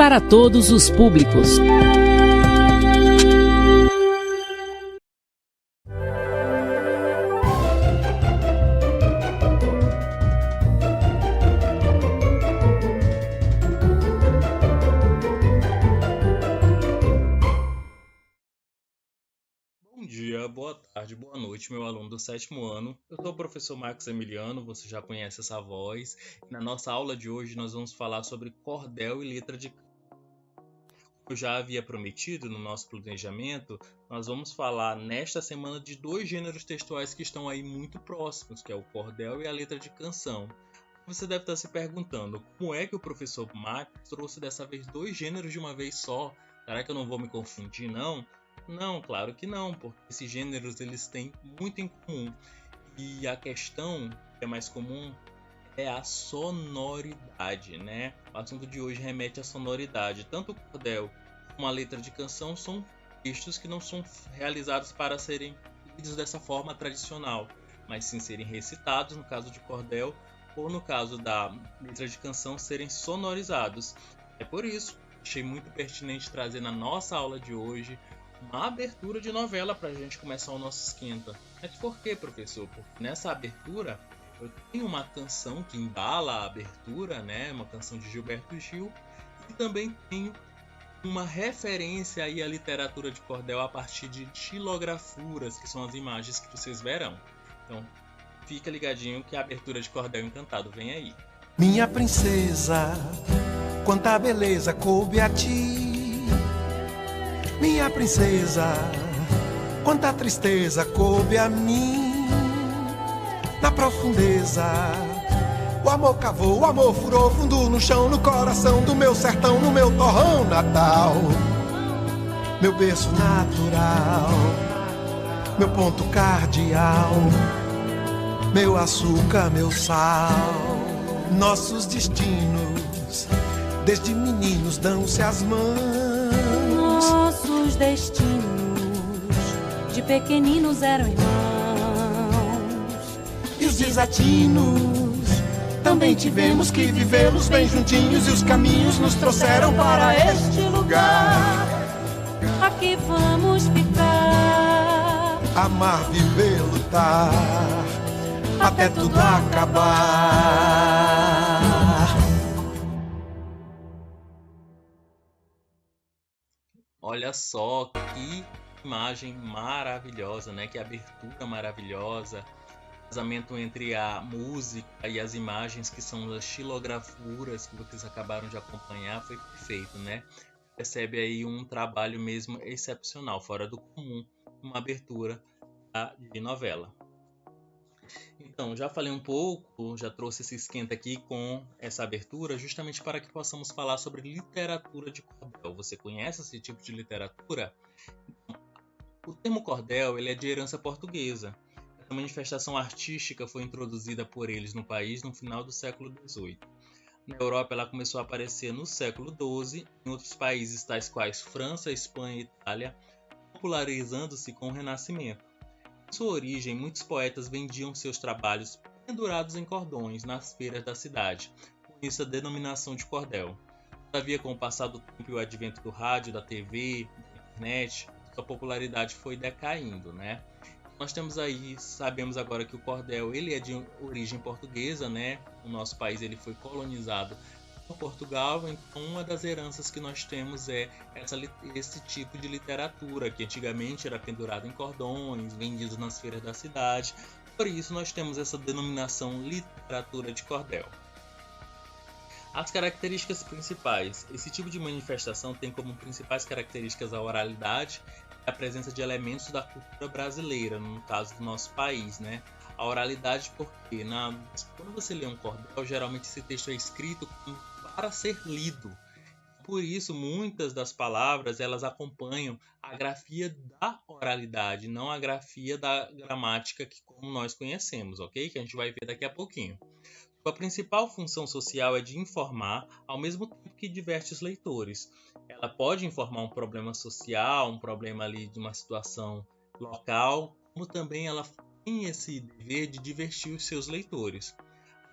para todos os públicos. Bom dia, boa tarde, boa noite, meu aluno do 7º ano. Eu sou o professor Marcos Emiliano, você já conhece essa voz. Na nossa aula de hoje nós vamos falar sobre cordel e letra de canção. Como eu já havia prometido no nosso planejamento, nós vamos falar nesta semana de dois gêneros textuais que estão aí muito próximos, que é o cordel e a letra de canção. Você deve estar se perguntando, como é que o professor Marcos trouxe dessa vez dois gêneros de uma vez só? Será que eu não vou me confundir, não? Não, claro que não, porque esses gêneros eles têm muito em comum. E a questão que é mais comum é a sonoridade, né? O assunto de hoje remete à sonoridade. Tanto o cordel como a letra de canção são textos que não são realizados para serem lidos dessa forma tradicional, mas sim serem recitados, no caso de cordel, ou no caso da letra de canção, serem sonorizados. É por isso que achei muito pertinente trazer na nossa aula de hoje uma abertura de novela para a gente começar o nosso esquenta. Mas por que, professor? Porque nessa abertura eu tenho uma canção que embala a abertura, né? Uma canção de Gilberto Gil, e também tenho uma referência aí à literatura de cordel a partir de xilografuras, que são as imagens que vocês verão. Então, fica ligadinho que a abertura de Cordel Encantado vem aí. Minha princesa, quanta beleza coube a ti. Minha princesa, quanta tristeza coube a mim. Na profundeza, o amor cavou, o amor furou fundo no chão, no coração do meu sertão, no meu torrão natal. Meu berço natural, meu ponto cardial, meu açúcar, meu sal. Nossos destinos, desde meninos, dão-se as mãos. Nossos destinos, de pequeninos, eram irmãos. E os desatinos, também tivemos que vivê-los bem juntinhos. E os caminhos nos trouxeram para este lugar. Aqui vamos ficar, Amar, viver, lutar, até tudo acabar. Olha só que imagem maravilhosa, né? Que abertura maravilhosa. O casamento entre a música e as imagens, que são as xilografuras que vocês acabaram de acompanhar, foi perfeito, né? Percebe aí um trabalho mesmo excepcional, fora do comum, uma abertura de novela. Então, já falei um pouco, já trouxe esse esquenta aqui com essa abertura, justamente para que possamos falar sobre literatura de cordel. Você conhece esse tipo de literatura? O termo cordel ele é de herança portuguesa. A manifestação artística foi introduzida por eles no país no final do século XVIII. Na Europa, ela começou a aparecer no século XII, em outros países tais quais França, Espanha e Itália, popularizando-se com o Renascimento. Em sua origem, muitos poetas vendiam seus trabalhos pendurados em cordões nas feiras da cidade, com isso a denominação de cordel. Todavia, com o passar do tempo e o advento do rádio, da TV, da internet, sua popularidade foi decaindo, né? Nós temos aí, sabemos agora que o cordel ele é de origem portuguesa, né? O nosso país ele foi colonizado por Portugal, então uma das heranças que nós temos é esse tipo de literatura, que antigamente era pendurado em cordões, vendido nas feiras da cidade. Por isso nós temos essa denominação literatura de cordel. As características principais. Esse tipo de manifestação tem como principais características a oralidade e a presença de elementos da cultura brasileira, no caso do nosso país, né? A oralidade porque quando você lê um cordel, geralmente esse texto é escrito para ser lido. Por isso, muitas das palavras elas acompanham a grafia da oralidade, não a grafia da gramática que como nós conhecemos, ok? Que a gente vai ver daqui a pouquinho. Sua principal função social é de informar, ao mesmo tempo que diverte os leitores. Ela pode informar um problema social, um problema ali de uma situação local, como também ela tem esse dever de divertir os seus leitores.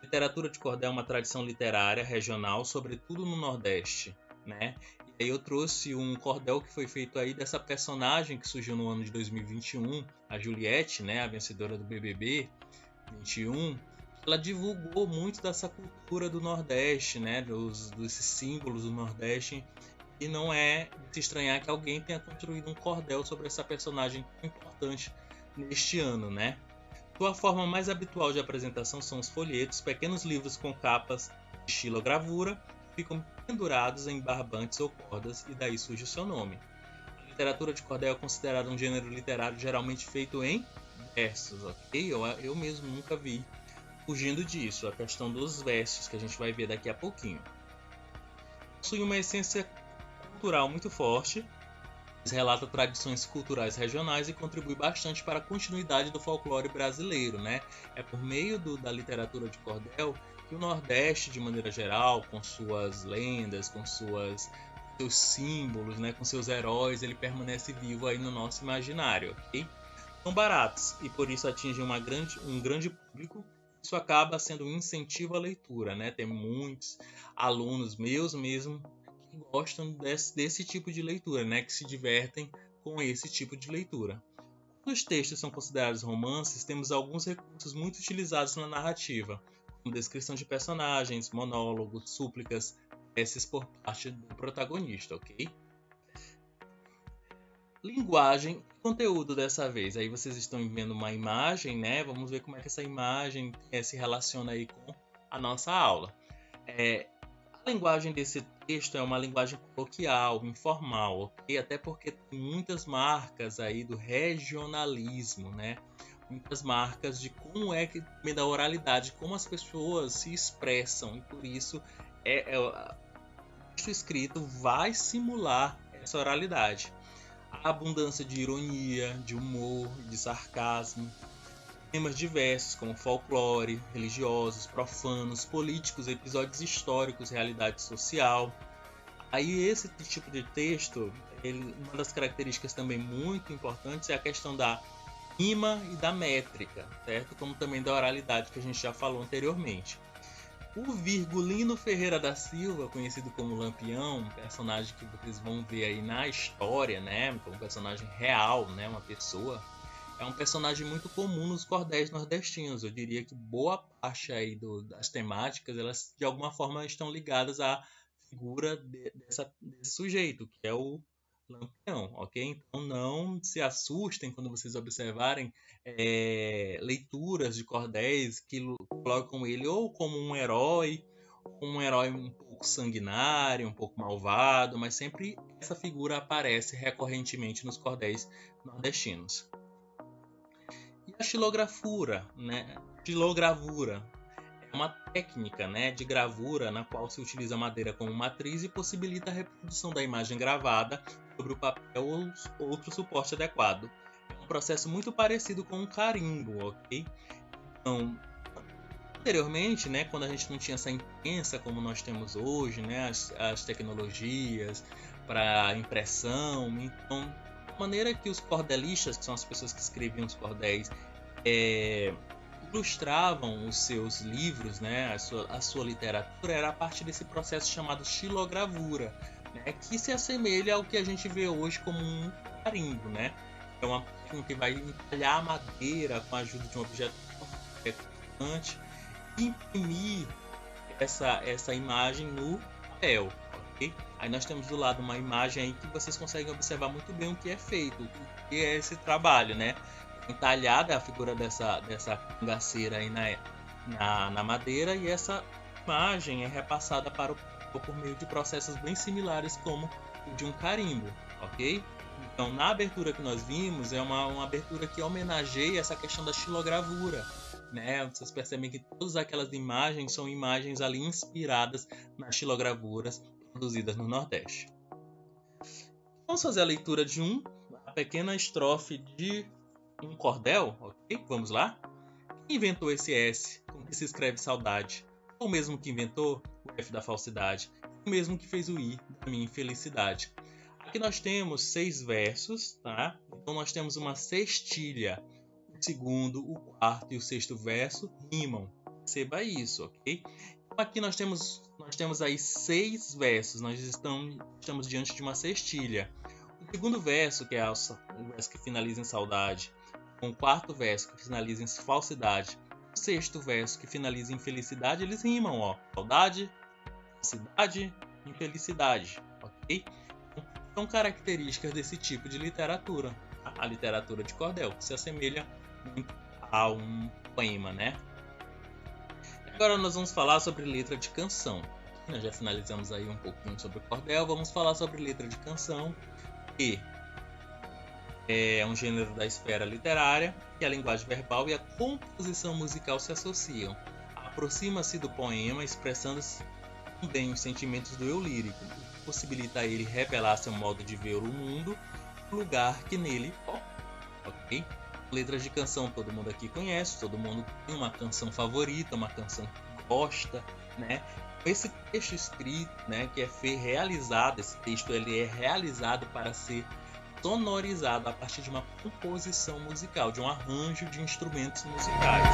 A literatura de cordel é uma tradição literária regional, sobretudo no Nordeste, né? E aí eu trouxe um cordel que foi feito aí dessa personagem que surgiu no ano de 2021, a Juliette, né, a vencedora do BBB 21. Ela divulgou muito dessa cultura do Nordeste, né, desses símbolos do Nordeste, e não é de se estranhar que alguém tenha construído um cordel sobre essa personagem tão importante neste ano, né? Sua forma mais habitual de apresentação são os folhetos, pequenos livros com capas de xilogravura, que ficam pendurados em barbantes ou cordas, e daí surge o seu nome. A literatura de cordel é considerada um gênero literário geralmente feito em versos, ok? Eu mesmo nunca vi fugindo disso, a questão dos versos, que a gente vai ver daqui a pouquinho. Possui uma essência cultural muito forte, relata tradições culturais regionais e contribui bastante para a continuidade do folclore brasileiro, né? É por meio da literatura de cordel que o Nordeste, de maneira geral, com suas lendas, com seus símbolos, né, com seus heróis, ele permanece vivo aí no nosso imaginário, ok? São baratos e por isso atingem um grande público. Isso acaba sendo um incentivo à leitura, né? Tem muitos alunos meus mesmo que gostam desse tipo de leitura, né? Que se divertem com esse tipo de leitura. Quando os textos são considerados romances, temos alguns recursos muito utilizados na narrativa, como descrição de personagens, monólogos, súplicas, preces por parte do protagonista, ok? Linguagem e conteúdo dessa vez. Aí vocês estão vendo uma imagem, né? Vamos ver como é que essa imagem se relaciona aí com a nossa aula. A linguagem desse texto é uma linguagem coloquial, informal, ok? Até porque tem muitas marcas aí do regionalismo, né? Muitas marcas de como é que, da oralidade, como as pessoas se expressam, e por isso o texto escrito vai simular essa oralidade. A abundância de ironia, de humor, de sarcasmo, temas diversos como folclore, religiosos, profanos, políticos, episódios históricos, realidade social. Aí esse tipo de texto, uma das características também muito importantes é a questão da rima e da métrica, certo? Como também da oralidade que a gente já falou anteriormente. O Virgulino Ferreira da Silva, conhecido como Lampião, um personagem que vocês vão ver aí na história, né? Como um personagem real, né? Uma pessoa. É um personagem muito comum nos cordéis nordestinos. Eu diria que boa parte aí das temáticas, elas de alguma forma estão ligadas à figura desse sujeito, que é o Lampião, ok? Então não se assustem quando vocês observarem leituras de cordéis que colocam ele ou como um herói um pouco sanguinário, um pouco malvado, mas sempre essa figura aparece recorrentemente nos cordéis nordestinos. E a xilogravura, né? Xilogravura é uma técnica, né, de gravura na qual se utiliza a madeira como matriz e possibilita a reprodução da imagem gravada sobre o papel ou outro suporte adequado. É um processo muito parecido com um carimbo, ok? Então, anteriormente, né, quando a gente não tinha essa imprensa como nós temos hoje, né, as tecnologias para impressão, então a maneira que os cordelistas, que são as pessoas que escreviam os cordéis, ilustravam os seus livros, né, a sua literatura, era a partir desse processo chamado xilogravura, né, que se assemelha ao que a gente vê hoje como um carimbo, né? É uma técnica que vai entalhar a madeira com a ajuda de um objeto importante e imprimir essa imagem no papel, ok? Aí nós temos do lado uma imagem aí que vocês conseguem observar muito bem o que é feito, o que é esse trabalho, né? Entalhada a figura dessa cangaceira aí na madeira, e essa imagem é repassada para o papel por meio de processos bem similares como o de um carimbo, ok? Então, na abertura que nós vimos, é uma abertura que homenageia essa questão da xilogravura, né? Vocês percebem que todas aquelas imagens são imagens ali inspiradas nas xilogravuras produzidas no Nordeste. Vamos fazer a leitura de uma pequena estrofe de um cordel, ok? Vamos lá? Quem inventou esse S com que se escreve saudade? O mesmo que inventou o F da falsidade, o mesmo que fez o I da minha infelicidade. Aqui nós temos 6 versos, tá? Então nós temos uma sextilha. O segundo, o quarto e o sexto verso rimam. Perceba isso, ok? aqui nós temos aí 6 versos, nós estamos diante de uma sextilha. O segundo verso, que é o verso que finaliza em saudade, com o quarto verso que finaliza em falsidade, o sexto verso que finaliza em felicidade, eles rimam, ó, saudade, falsidade, infelicidade, ok? São características desse tipo de literatura, a literatura de cordel, que se assemelha muito a um poema, né? Agora nós vamos falar sobre letra de canção. Nós já finalizamos aí um pouquinho sobre o cordel, vamos falar sobre letra de canção, que é um gênero da esfera literária, que a linguagem verbal e a composição musical se associam. Aproxima-se do poema, expressando-se também os sentimentos do eu lírico, o que possibilita a ele revelar seu modo de ver o mundo, o lugar que nele ocorre. Ok? Letras de canção todo mundo aqui conhece, todo mundo tem uma canção favorita, uma canção que gosta, né? Esse texto escrito, né, que é realizado, esse texto ele é realizado para ser sonorizado a partir de uma composição musical, de um arranjo de instrumentos musicais.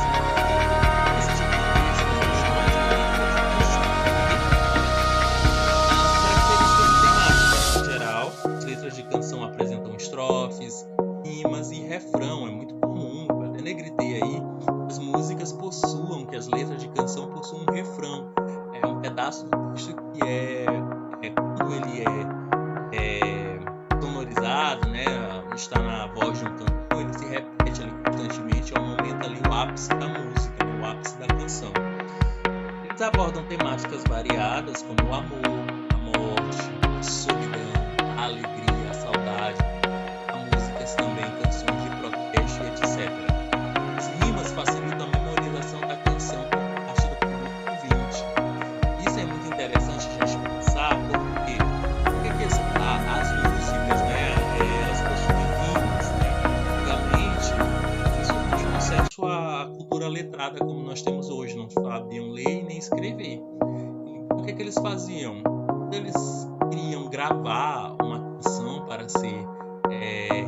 Esse tipo de texto a gente chama de características temáticas. Em geral, as letras de canção apresentam estrofes, rimas e refrão. É muito comum, eu até negritei aí, as músicas possuam, que as letras de canção possuam um refrão. É um pedaço do texto que quando ele é sonorizado, né, está na voz de um cantor, ele se repete ali constantemente, aumenta ali o ápice da música, né, o ápice da canção. Eles abordam temáticas variadas como o amor, a morte, a solidão, a alegria, a saudade, a músicas também, canções de protesto e etc. As rimas facilitam a memorização da canção por parte do público ouvinte. Isso é muito interessante a gente pensar, porque as músicas, né, elas possuem rimas, né? Antigamente, as pessoas não tinham acesso à cultura letrada como nós temos hoje, não sabiam ler nem escrever. Então, o que eles faziam? Quando eles queriam gravar uma canção para ser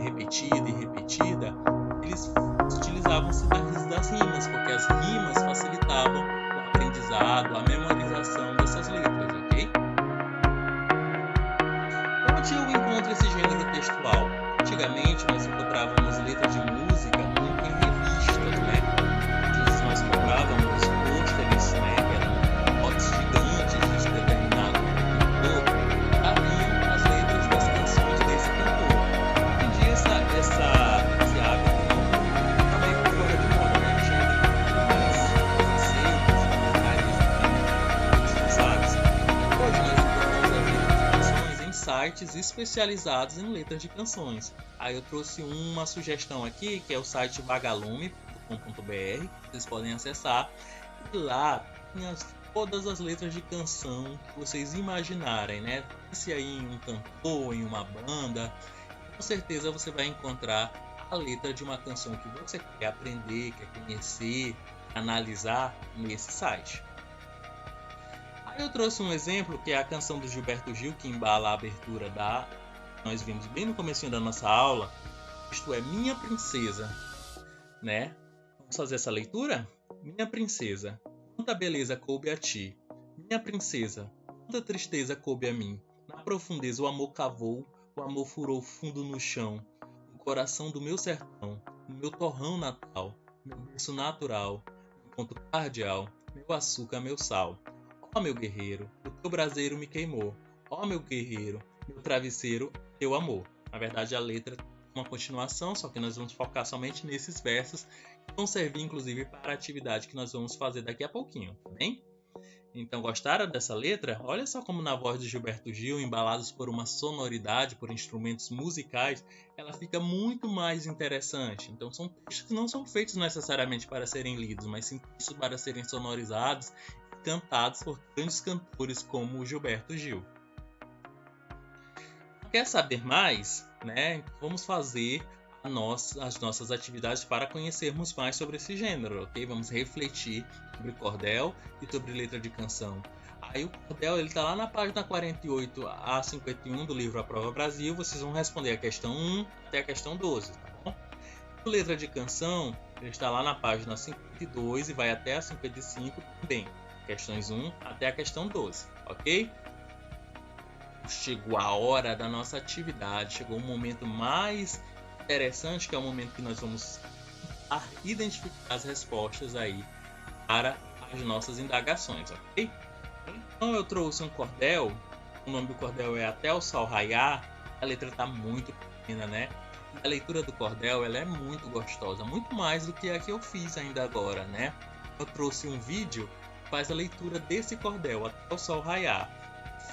repetida e repetida, eles utilizavam-se das rimas, porque as rimas facilitavam o aprendizado, a memorização dessas letras, ok? Onde eu encontro esse gênero textual? Antigamente nós encontrávamos letras de música muito em revistas, né? Nós comprávamos pôsteres, né, que eram potes gigantes de determinado cantor, haviam as letras das canções desse cantor. Hoje em dia esse hábito está meio fora de moda, né? Hoje nós encontramos as letras de canções em sites especializados em letras de canções. Aí eu trouxe uma sugestão aqui, que é o site vagalume.com.br, vocês podem acessar, e lá tem todas as letras de canção que vocês imaginarem, né? Se aí em um cantor, em uma banda, com certeza você vai encontrar a letra de uma canção que você quer aprender, quer conhecer, analisar nesse site. Aí eu trouxe um exemplo, que é a canção do Gilberto Gil, que embala a abertura nós vimos bem no comecinho da nossa aula. Isto é Minha Princesa, né? Vamos fazer essa leitura? Minha princesa, quanta beleza coube a ti. Minha princesa, quanta tristeza coube a mim. Na profundeza o amor cavou, o amor furou fundo no chão. O coração do meu sertão, o meu torrão natal, meu berço natural, meu ponto cardeal, meu açúcar, meu sal. Ó meu guerreiro, o teu braseiro me queimou. Ó meu guerreiro, meu travesseiro, teu amor. Na verdade a letra é uma continuação, só que nós vamos focar somente nesses versos, que vão servir inclusive para a atividade que nós vamos fazer daqui a pouquinho, tá bem? Então, gostaram dessa letra? Olha só como na voz de Gilberto Gil, embalados por uma sonoridade, por instrumentos musicais, ela fica muito mais interessante. Então, são textos que não são feitos necessariamente para serem lidos, mas sim textos para serem sonorizados e cantados por grandes cantores como o Gilberto Gil. Quer saber mais? Né? Vamos fazer as nossas atividades para conhecermos mais sobre esse gênero, ok? Vamos refletir sobre cordel e sobre letra de canção. Aí o cordel está lá na página 48 a 51 do livro A Prova Brasil. Vocês vão responder a questão 1 até a questão 12, tá bom? O letra de canção ele está lá na página 52 e vai até a 55 também. questões 1 até a questão 12, ok? Chegou a hora da nossa atividade, chegou o momento mais interessante, que é o momento que nós vamos identificar as respostas aí para as nossas indagações, ok? Então eu trouxe um cordel, o nome do cordel é Até o Sol Raiar, a letra está muito pequena, né? A leitura do cordel ela é muito gostosa, muito mais do que a que eu fiz ainda agora, né? Eu trouxe um vídeo que faz a leitura desse cordel, Até o Sol Raiar.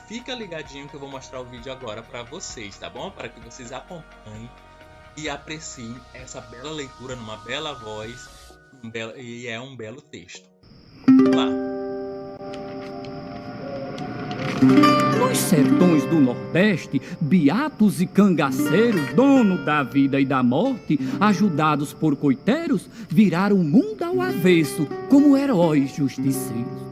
Fica ligadinho que eu vou mostrar o vídeo agora para vocês, tá bom? Para que vocês acompanhem e apreciem essa bela leitura numa bela voz e é um belo texto. Vamos lá. Nos sertões do Nordeste, beatos e cangaceiros, dono da vida e da morte, ajudados por coiteiros, viraram o mundo ao avesso como heróis justiceiros.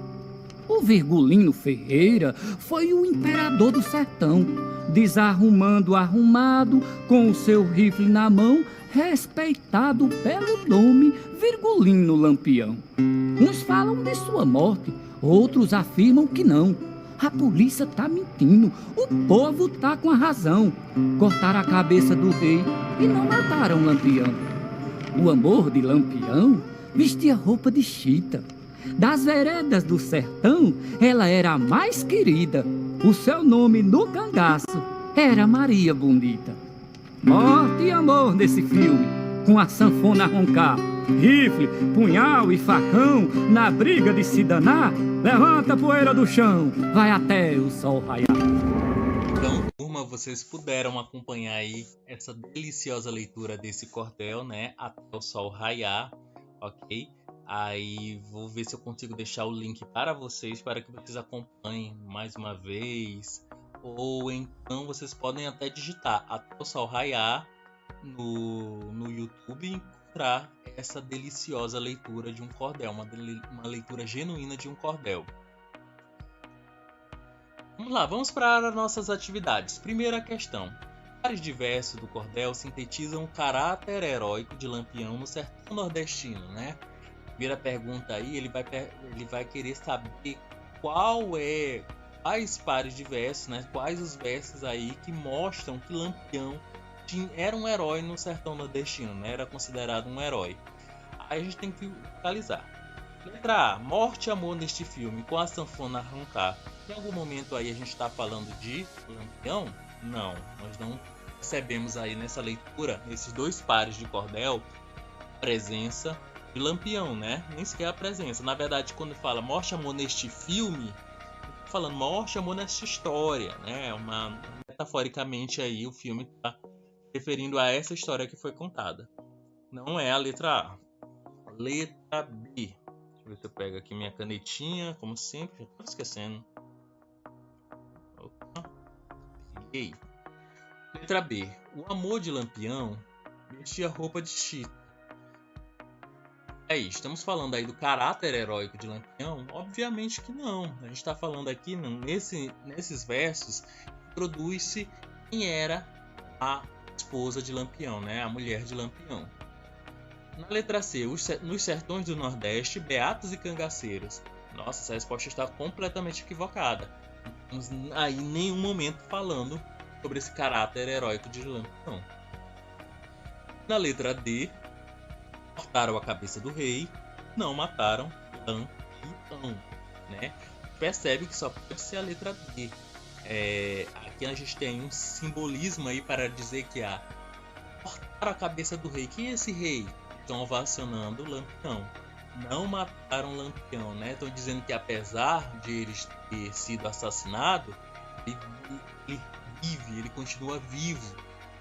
O Virgulino Ferreira foi o imperador do sertão, desarrumando arrumado, com o seu rifle na mão, respeitado pelo nome Virgulino Lampião. Uns falam de sua morte, outros afirmam que não. A polícia tá mentindo, o povo tá com a razão. Cortaram a cabeça do rei e não mataram Lampião. O amor de Lampião vestia roupa de chita. Das veredas do sertão, ela era a mais querida. O seu nome no cangaço era Maria Bonita. Morte e amor nesse filme, com a sanfona a roncar. Rifle, punhal e facão, na briga de se danar, levanta a poeira do chão, vai até o sol raiar. Então, turma, vocês puderam acompanhar aí essa deliciosa leitura desse cordel, né? Até o Sol Raiar, ok? Aí vou ver se eu consigo deixar o link para vocês, para que vocês acompanhem mais uma vez. Ou então vocês podem até digitar Até o Sol Raiar no YouTube e encontrar essa deliciosa leitura de um cordel, uma leitura genuína de um cordel. Vamos lá, vamos para as nossas atividades. Primeira questão. Pares de versos do cordel sintetizam o caráter heróico de Lampião no sertão nordestino, né? Primeira pergunta aí, ele vai querer saber quais pares de versos, né? Quais os versos aí que mostram que Lampião era um herói no sertão nordestino, né? Era considerado um herói. Aí a gente tem que localizar. Letra A, morte e amor neste filme, com a sanfona a roncar. Em algum momento aí a gente está falando de Lampião? Não, nós não percebemos aí nessa leitura, nesses dois pares de cordel, a presença de Lampião, né? Nem sequer a presença. Na verdade, quando fala morte e amor neste filme, falando morte e amor nesta história, né? Metaforicamente aí o filme está referindo a essa história que foi contada. Não é a letra A. Letra B. Deixa eu ver se eu pego aqui minha canetinha, como sempre, já estou esquecendo. Opa. Peguei. Letra B. O amor de Lampião vestia roupa de chita. Aí, estamos falando aí do caráter heróico de Lampião? Obviamente que não. A gente está falando aqui, nesses versos, introduz-se quem era a esposa de Lampião, né? A mulher de Lampião. Na letra C, nos sertões do Nordeste, beatos e cangaceiros. Nossa, essa resposta está completamente equivocada. Não estamos aí em nenhum momento falando sobre esse caráter heróico de Lampião. Na letra D, cortaram a cabeça do rei, não mataram Lampião, né? Percebe que só pode ser a letra D. Aqui a gente tem um simbolismo aí para dizer que cortaram a cabeça do rei. Quem é esse rei? Estão ovacionando Lampião. Não mataram Lampião, né? Estão dizendo que apesar de ele ter sido assassinado, ele continua vivo.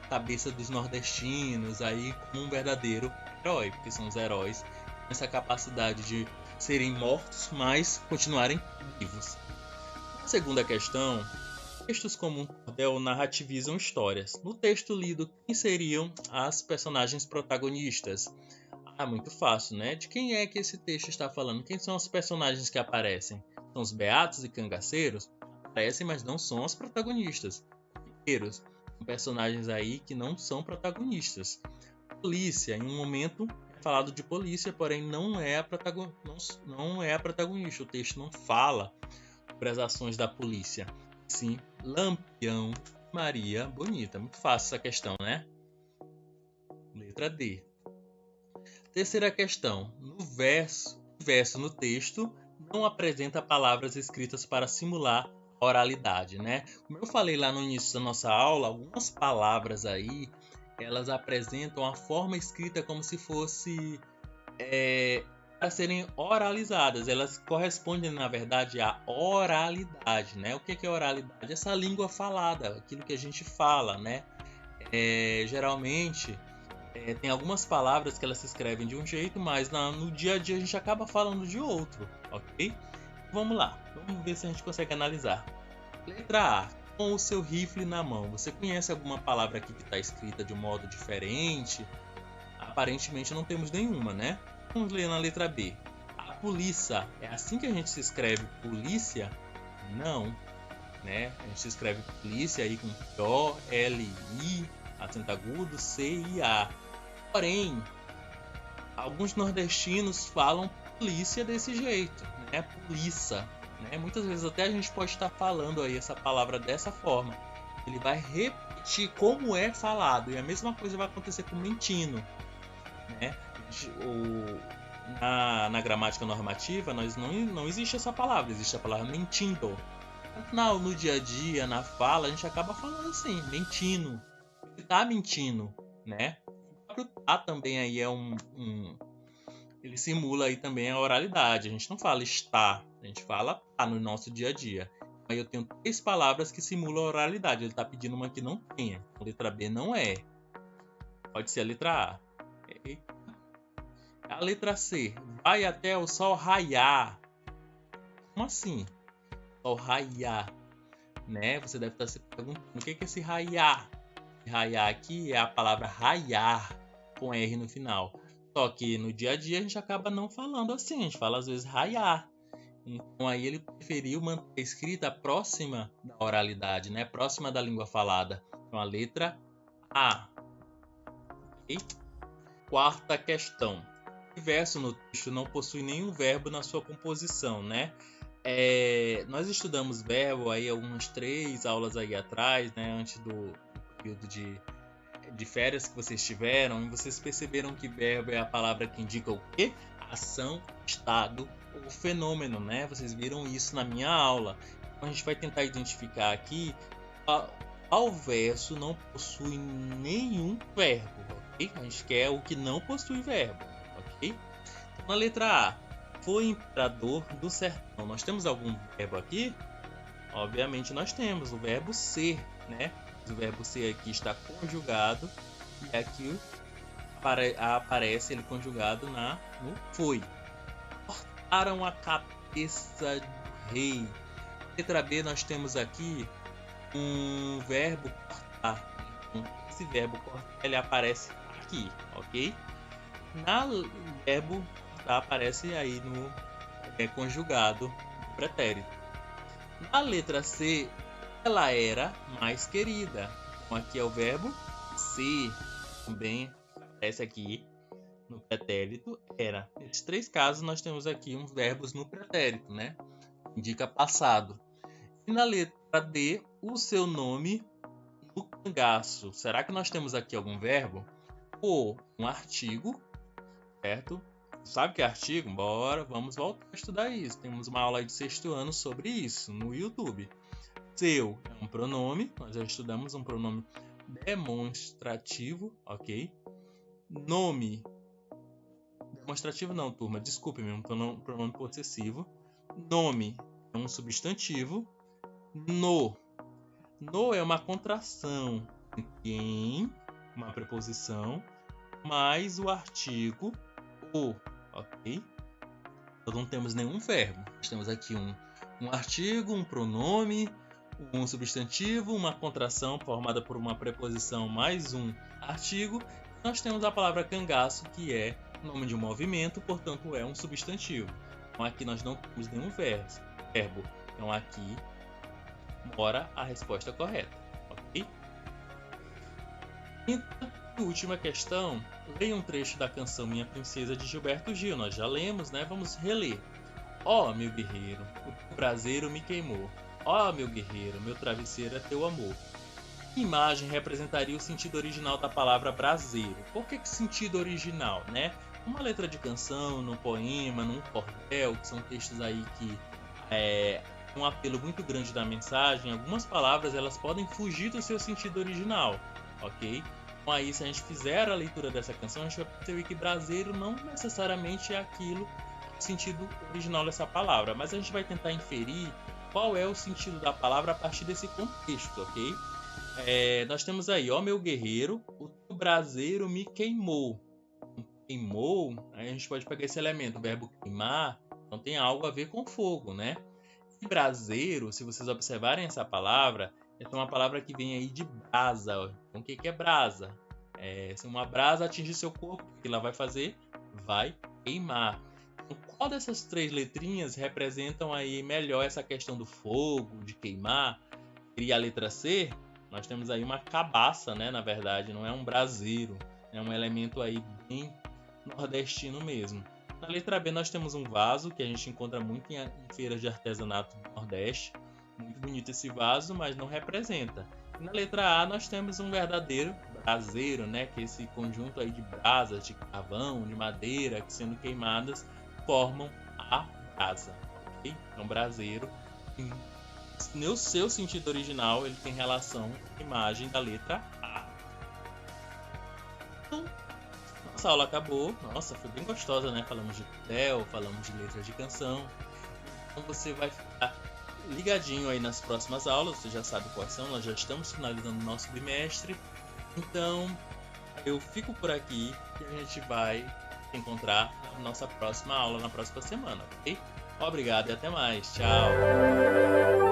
Cabeça dos nordestinos aí como um verdadeiro herói, porque são os heróis com essa capacidade de serem mortos, mas continuarem vivos. Na segunda questão, textos como um cordel narrativizam histórias. No texto lido, quem seriam as personagens protagonistas? Muito fácil, né? De quem é que esse texto está falando? Quem são os personagens que aparecem? São os beatos e cangaceiros? Aparecem, mas não são os protagonistas. São personagens aí que não são protagonistas. A polícia, em um momento, falado de polícia, porém não é a protagonista. O texto não fala sobre as ações da polícia. Sim, Lampião, Maria Bonita. Muito fácil essa questão, né? Letra D. Terceira questão. No verso no texto não apresenta palavras escritas para simular a oralidade, né? Como eu falei lá no início da nossa aula, algumas palavras aí, elas apresentam a forma escrita como se fosse para serem oralizadas. Elas correspondem, na verdade, à oralidade, né? O que é oralidade? Essa língua falada, aquilo que a gente fala, né? Geralmente, tem algumas palavras que elas se escrevem de um jeito, mas no dia a dia a gente acaba falando de outro, ok? Vamos lá, vamos ver se a gente consegue analisar. Letra A. Com o seu rifle na mão. Você conhece alguma palavra aqui que está escrita de um modo diferente? Aparentemente não temos nenhuma, né? Vamos ler na letra B. A polícia. É assim que a gente se escreve polícia? Não, né? A gente se escreve polícia aí com O-L-I, acento agudo, C-I-A. Porém, alguns nordestinos falam polícia desse jeito, né? Polícia. Né? Muitas vezes até a gente pode estar falando aí essa palavra dessa forma. Ele vai repetir como é falado. E a mesma coisa vai acontecer com mentindo. Né? Na gramática normativa não existe essa palavra. Existe a palavra mentindo. No dia a dia, na fala, a gente acaba falando assim, mentindo. Ele tá mentindo, né? O próprio tá também aí é ele simula aí também a oralidade. A gente não fala está, a gente fala tá no nosso dia a dia. Aí eu tenho 3 palavras que simulam a oralidade. Ele está pedindo uma que não tenha. A letra B não é. Pode ser a letra A. A letra C. Vai até o sol raiar. Como assim? Sol raiar. Né? Você deve estar se perguntando o que é esse raiar. Raiar aqui é a palavra raiar com R no final. Só que no dia a dia a gente acaba não falando assim, a gente fala às vezes raiar. Então aí ele preferiu manter a escrita próxima da oralidade, né? Próxima da língua falada. Então a letra A. Okay? Quarta questão. O verso no texto não possui nenhum verbo na sua composição, né? Nós estudamos verbo aí algumas 3 aulas aí atrás, né? Antes do período de férias que vocês tiveram, e vocês perceberam que verbo é a palavra que indica o quê? Ação, estado ou fenômeno, né? Vocês viram isso na minha aula. Então a gente vai tentar identificar aqui qual verso não possui nenhum verbo, ok? A gente quer o que não possui verbo, ok? Então, na letra A, foi imperador do sertão. Nós temos algum verbo aqui? Obviamente nós temos o verbo ser, né? O verbo ser aqui está conjugado e aqui aparece ele conjugado no foi. Cortaram a cabeça do rei. Letra B, nós temos aqui um verbo cortar. Então, esse verbo cortar ele aparece aqui, ok? No verbo cortar aparece aí no conjugado do pretérito. Na letra C, ela era mais querida. Então aqui é o verbo ser. Também aparece aqui no pretérito era. Nesses 3 casos nós temos aqui uns verbos no pretérito, né? Indica passado. E na letra D, o seu nome no cangaço. Será que nós temos aqui algum verbo? Ou um artigo, certo? Sabe o que é artigo? Bora, vamos voltar a estudar isso. Temos uma aula de 6º ano sobre isso no YouTube. Seu é um pronome, nós já estudamos um pronome demonstrativo, ok? Nome, demonstrativo não, turma, desculpe-me, um pronome possessivo. Nome é um substantivo. No é uma contração em uma preposição mais o artigo o, ok? Então não temos nenhum verbo. Nós temos aqui um artigo, um pronome, um substantivo, uma contração formada por uma preposição mais um artigo. Nós temos a palavra cangaço, que é nome de um movimento, portanto é um substantivo. Então aqui nós não temos nenhum verbo. Então aqui mora a resposta correta, ok? Então, E última questão, leia um trecho da canção Minha Princesa de Gilberto Gil. Nós já lemos, né? Vamos reler. Ó, meu guerreiro, o teu braseiro me queimou. Ó, meu guerreiro, meu travesseiro é teu amor. Que imagem representaria o sentido original da palavra braseiro? Por que sentido original, né? Uma letra de canção, num poema, num cordel, que são textos aí que um apelo muito grande da mensagem, algumas palavras elas podem fugir do seu sentido original, ok? Então aí, se a gente fizer a leitura dessa canção, a gente vai perceber que braseiro não necessariamente é aquilo, o sentido original dessa palavra, mas a gente vai tentar inferir qual é o sentido da palavra a partir desse contexto, ok? Nós temos aí, ó meu guerreiro, o teu braseiro me queimou. Queimou, aí a gente pode pegar esse elemento, o verbo queimar, então tem algo a ver com fogo, né? E braseiro, se vocês observarem essa palavra, é uma palavra que vem aí de brasa. Ó. Então o que é brasa? Se uma brasa atingir seu corpo, o que ela vai fazer? Vai queimar. Então, qual dessas três letrinhas representam aí melhor essa questão do fogo, de queimar? E a letra C, nós temos aí uma cabaça, né? Na verdade, não é um braseiro, é um elemento aí bem nordestino mesmo. Na letra B nós temos um vaso, que a gente encontra muito em feiras de artesanato do Nordeste. Muito bonito esse vaso, mas não representa. E na letra A nós temos um verdadeiro braseiro, né? Que é esse conjunto aí de brasas, de carvão, de madeira, que sendo queimadas, formam a brasa. Okay? Então braseiro, no seu sentido original, ele tem relação com a imagem da letra A. Então, nossa aula acabou. Nossa, foi bem gostosa, né? Falamos de cordel, falamos de letras de canção. Então você vai ficar ligadinho aí nas próximas aulas. Você já sabe quais são. Nós já estamos finalizando o nosso bimestre. Então eu fico por aqui e a gente vai se encontrar na nossa próxima aula, na próxima semana, ok? Obrigado e até mais. Tchau!